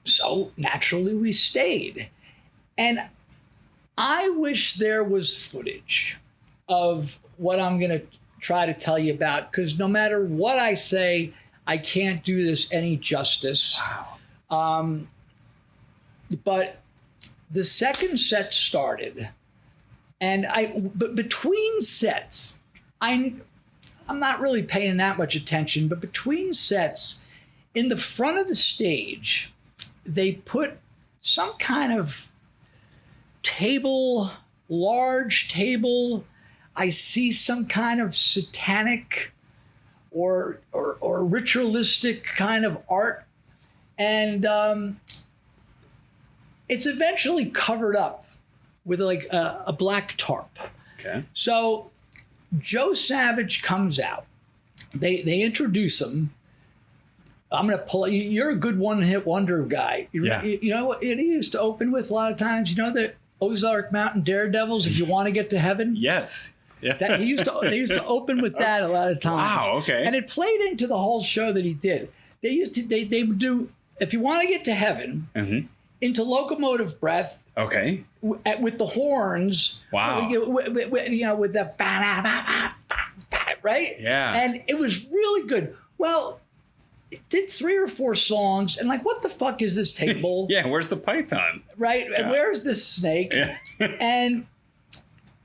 so naturally we stayed. And I wish there was footage of what I'm going to try to tell you about, because no matter what I say, I can't do this any justice. Wow. But the second set started, and but between sets, I'm not really paying that much attention, but between sets, in the front of the stage, they put some kind of table, large table. I see some kind of satanic or ritualistic kind of art, and it's eventually covered up with like a black tarp. Okay. So Joe Savage comes out. They introduce him. I'm going to pull it. You're a good one-hit wonder guy. You know what he used to open with a lot of times? The Ozark Mountain Daredevils, If You Want to Get to Heaven? Yes. Yeah. They used to open with that a lot of times. Wow, okay. And it played into the whole show that he did. They would do If You Want to Get to Heaven, into Locomotive Breath. Okay. With the horns. Wow. With the right? Yeah. And it was really good. Well, did 3 or 4 songs, and like, what the fuck is this table? Yeah, where's the python? Right? Yeah. And where's this snake? Yeah. And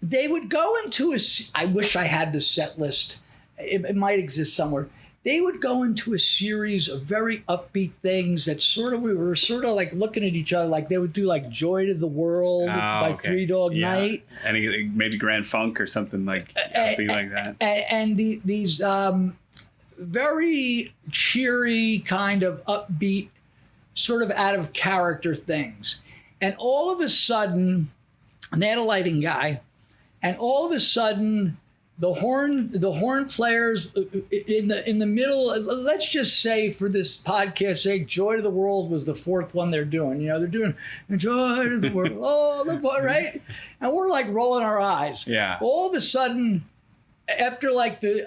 they would go into I wish I had the set list. It might exist somewhere. They would go into a series of very upbeat things that we were sort of like looking at each other, like they would do like Joy to the World by Three Dog Night. And maybe Grand Funk or something like upbeat like that. And these very cheery kind of upbeat, sort of out of character things. And all of a sudden, and they had a lighting guy, and all of a sudden, the horn players in the middle. Let's just say, for this podcast's sake, "Joy to the World" was the 4th one they're doing. You know, they're doing "Joy to the World," oh, right? And we're like rolling our eyes. Yeah. All of a sudden, after like the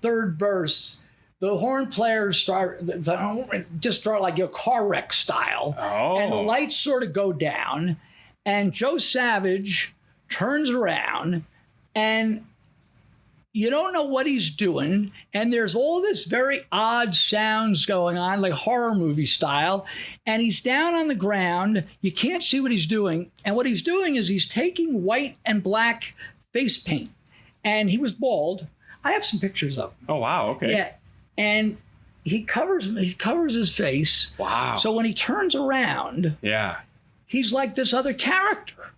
3rd verse, the horn players start like a car wreck style, and the lights sort of go down, and Joe Savage turns around. And you don't know what he's doing. And there's all this very odd sounds going on, like horror movie style. And he's down on the ground. You can't see what he's doing. And what he's doing is he's taking white and black face paint. And he was bald. I have some pictures of him. Oh, wow. Okay. Yeah. And he covers his face. Wow. So when he turns around, he's like this other character.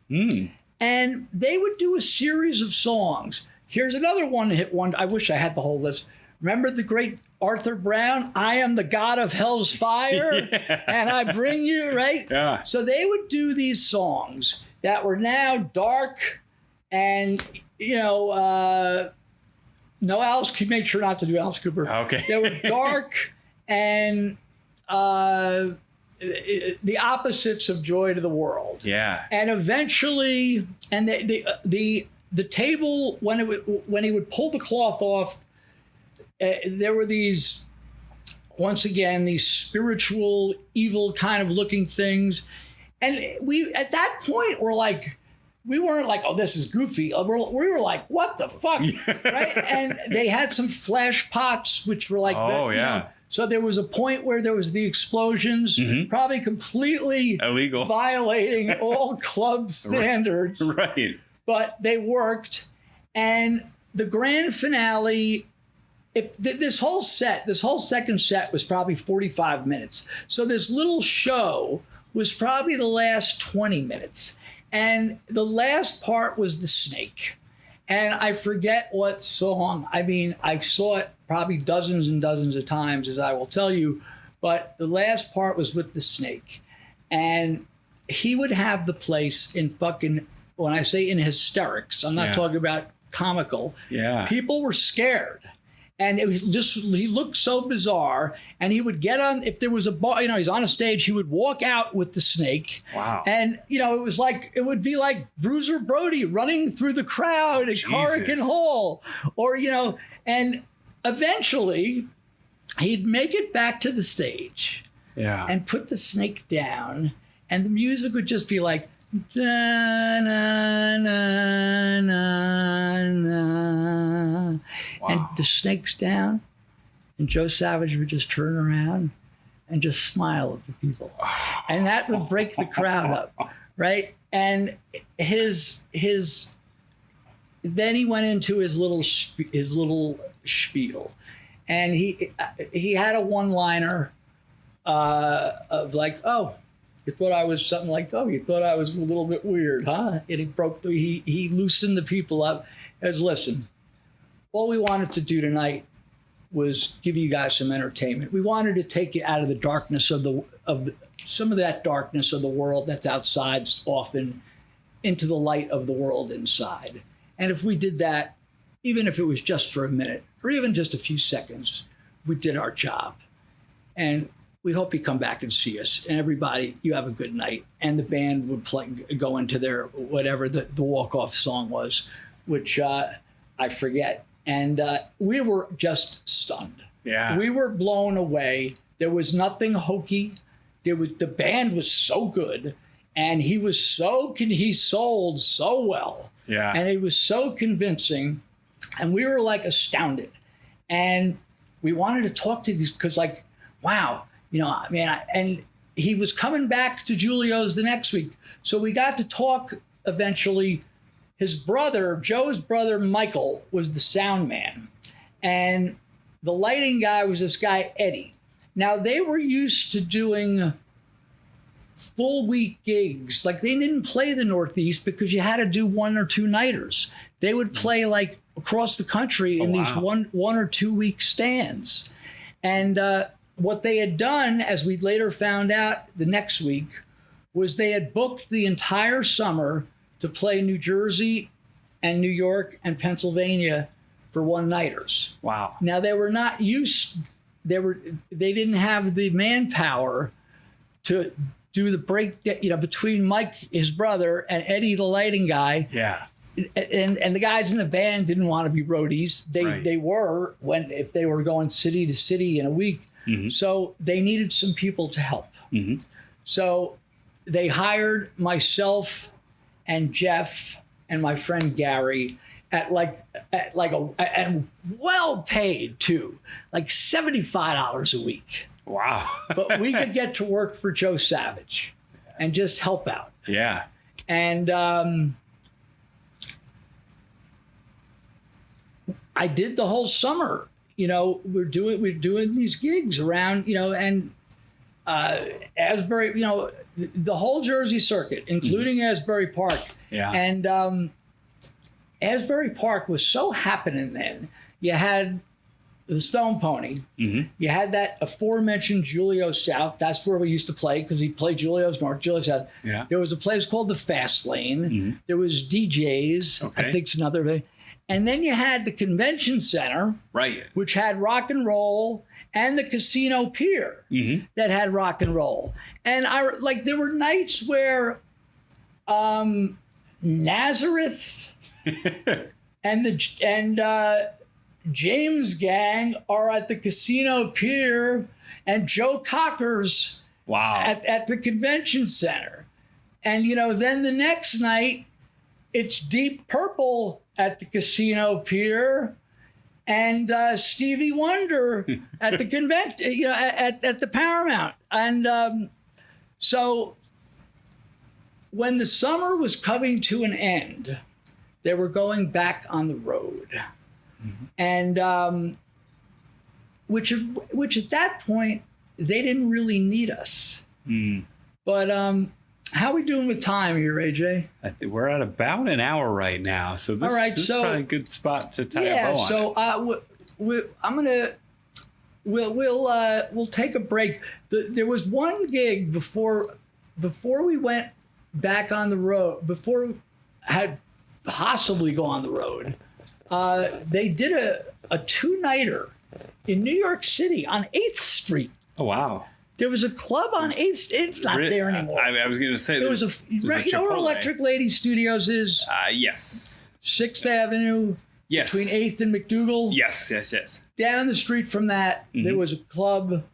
And they would do a series of songs. Here's another one-hit wonder. I wish I had the whole list. Remember the great Arthur Brown? "I am the god of hell's fire, and I bring you," right? Yeah. So they would do these songs that were now dark and, no Alice Cooper. Make sure not to do Alice Cooper. Okay. They were dark and the opposites of Joy to the World. Yeah. And eventually, and the table, when he would pull the cloth off, there were these, once again, these spiritual, evil kind of looking things. And we, at that point, were like, we weren't like, oh, this is goofy. We were like, what the fuck? Right? And they had some flash pots, which were like, so there was a point where there was the explosions, probably completely illegal, violating all club standards. Right. But they worked. And the grand finale, this whole second set was probably 45 minutes. So this little show was probably the last 20 minutes. And the last part was the snake. And I forget what song. I mean, I saw it probably dozens and dozens of times, as I will tell you. But the last part was with the snake. And he would have the place in fucking, when I say in hysterics, I'm not talking about comical. Yeah. People were scared. And it was just, he looked so bizarre. And he would get on, if there was a bar, he's on a stage, he would walk out with the snake. Wow. And, it would be like Bruiser Brody running through the crowd at Hurricane Hall. Or, and eventually he'd make it back to the stage. Yeah. And put the snake down. And the music would just be like, da, na, na, na, na. Wow. And the snake's down, and Joe Savage would just turn around and just smile at the people. And that would break the crowd up, right? And then he went into his little spiel. And he had a one-liner of like, oh, you thought I was something like, oh, you thought I was a little bit weird, huh? And he loosened the people up as, listen, all we wanted to do tonight was give you guys some entertainment. We wanted to take you out of the darkness of some of that darkness of the world that's outside often into the light of the world inside. And if we did that, even if it was just for a minute or even just a few seconds, we did our job. And we hope you come back and see us. And everybody, you have a good night. And the band would go into their, whatever the walk-off song was, which I forget. And we were just stunned. Yeah. We were blown away. There was nothing hokey. The band was so good. And he sold so well. Yeah. And he was so convincing. And we were like astounded. And we wanted to talk to these because, like, wow, you know, I mean, and he was coming back to Julio's the next week. So we got to talk eventually. His brother, Joe's brother, Michael, was the sound man. And the lighting guy was this guy, Eddie. Now, they were used to doing full week gigs. Like, they didn't play the Northeast because you had to do 1 or 2 nighters. They would play like across the country in these one or 2 week stands. And what they had done, as we later found out the next week, was they had booked the entire summer to play New Jersey and New York and Pennsylvania for one-nighters. Wow. Now, they were not used, they didn't have the manpower to do the break, you know, between Mike, his brother, and Eddie, the lighting guy. Yeah. And the guys in the band didn't want to be roadies. They were if they were going city to city in a week. Mm-hmm. So they needed some people to help. Mm-hmm. So they hired myself and Jeff and my friend Gary and well paid too, like $75 a week. Wow. But we could get to work for Joe Savage and just help out. Yeah. And I did the whole summer. You know, we're doing these gigs around, you know, and Asbury, you know, the whole Jersey circuit, including Asbury Park. Yeah. And Asbury Park was so happening then. You had the Stone Pony. Mm-hmm. You had that aforementioned Julio's South. That's where we used to play because he played Julio's North, Julio's South. Yeah. There was a place called the Fast Lane. Mm-hmm. There was DJ's. Okay. I think it's another way. And then you had the Convention Center, right, which had rock and roll, and the Casino Pier that had rock and roll. And there were nights where Nazareth and James Gang are at the Casino Pier, and Joe Cocker's at the Convention Center. And, you know, then the next night, it's Deep Purple at the Casino Pier, and Stevie Wonder at the convention, you know, at the Paramount. And so when the summer was coming to an end, they were going back on the road. Mm-hmm. And which at that point, they didn't really need us. Mm. But how are we doing with time here, AJ? We're at about an hour right now, so this is probably a good spot to tie a bow on. So we'll take a break. There was one gig before we went back on the road, before we had possibly go on the road. They did a 2-nighter in New York City on 8th Street. Oh wow. There was a club on 8th. It's not there anymore. I was going to say there was a you know where Electric Lady Studios is? Yes. 6th Avenue. Yes. Between 8th and McDougal. Yes. Down the street from that, there was a club.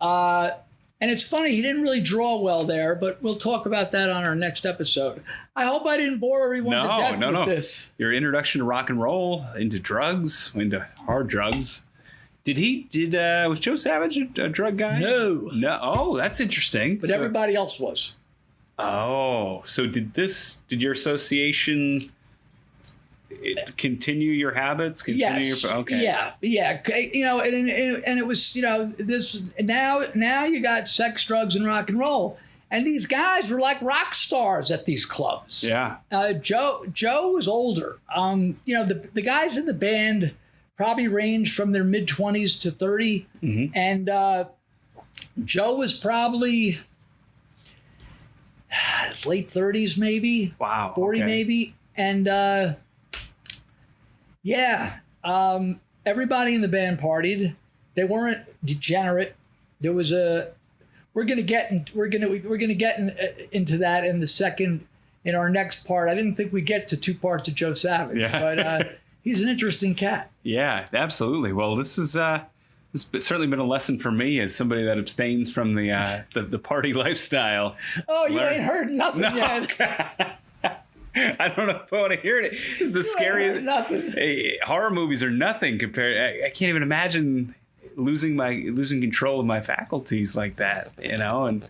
And it's funny, he didn't really draw well there, but we'll talk about that on our next episode. I hope I didn't bore everyone to death with this. Your introduction to rock and roll, into drugs, into hard drugs. Was Joe Savage a drug guy? No. Oh, that's interesting. But everybody else was. Oh, so did your association continue your habits? Yes. Okay. Yeah. You know, and it was, you know, this now you got sex, drugs, and rock and roll. And these guys were like rock stars at these clubs. Yeah. Joe was older. You know, the guys in the band probably ranged from their mid-20s to 30. Mm-hmm. And Joe was probably his late 30s, maybe. Wow. 40, maybe. And everybody in the band partied. They weren't degenerate. There was we're gonna get into that in our next part. I didn't think we'd get to 2 parts of Joe Savage, but he's an interesting cat. Yeah, absolutely. Well, this has certainly been a lesson for me as somebody that abstains from the party lifestyle. Oh, you ain't heard nothing yet. I don't know if I want to hear it. It's the scariest. Nothing. Horror movies are nothing compared. I can't even imagine losing control of my faculties like that, and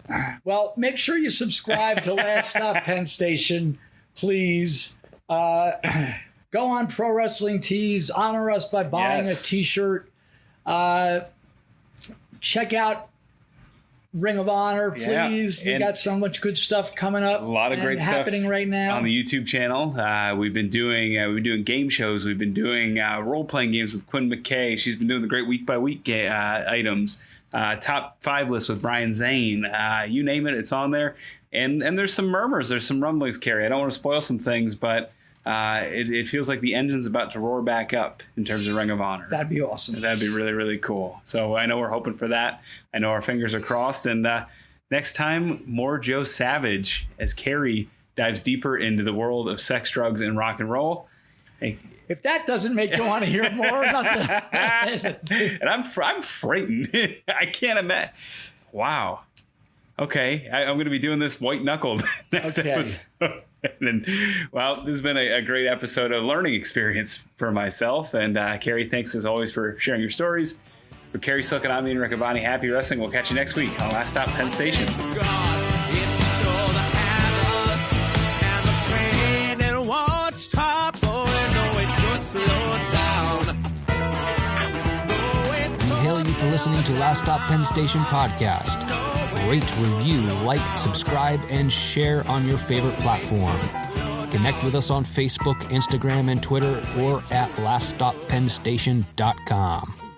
Well, make sure you subscribe to Last Stop Penn Station, please. Go on Pro Wrestling Tees, honor us by buying a T-shirt. Check out Ring of Honor, please. We got so much good stuff coming up. A lot of great stuff happening right now on the YouTube channel. We've been doing game shows. We've been doing role playing games with Quinn McKay. She's been doing the great week by week items. Top 5 list with Brian Zane. You name it, it's on there. And there's some murmurs. There's some rumblings, Cary. I don't want to spoil some things, but it feels like the engine's about to roar back up in terms of Ring of Honor. That'd be awesome. That'd be really, really cool. So I know we're hoping for that. I know our fingers are crossed. And next time, more Joe Savage as Cary dives deeper into the world of sex, drugs, and rock and roll. Hey. If that doesn't make you want to hear more, nothing. And I'm frightened. I can't imagine. Wow. Okay, I'm going to be doing this white knuckled next episode. And, well, this has been a great episode, a learning experience for myself. And Cary, thanks as always for sharing your stories. For Cary Silk and I'm Ian Riccaboni, happy wrestling. We'll catch you next week on Last Stop Penn Station. We hail you for listening to Last Stop Penn Station podcast. Rate, review, like, subscribe, and share on your favorite platform. Connect with us on Facebook, Instagram, and Twitter, or at laststoppennstation.com.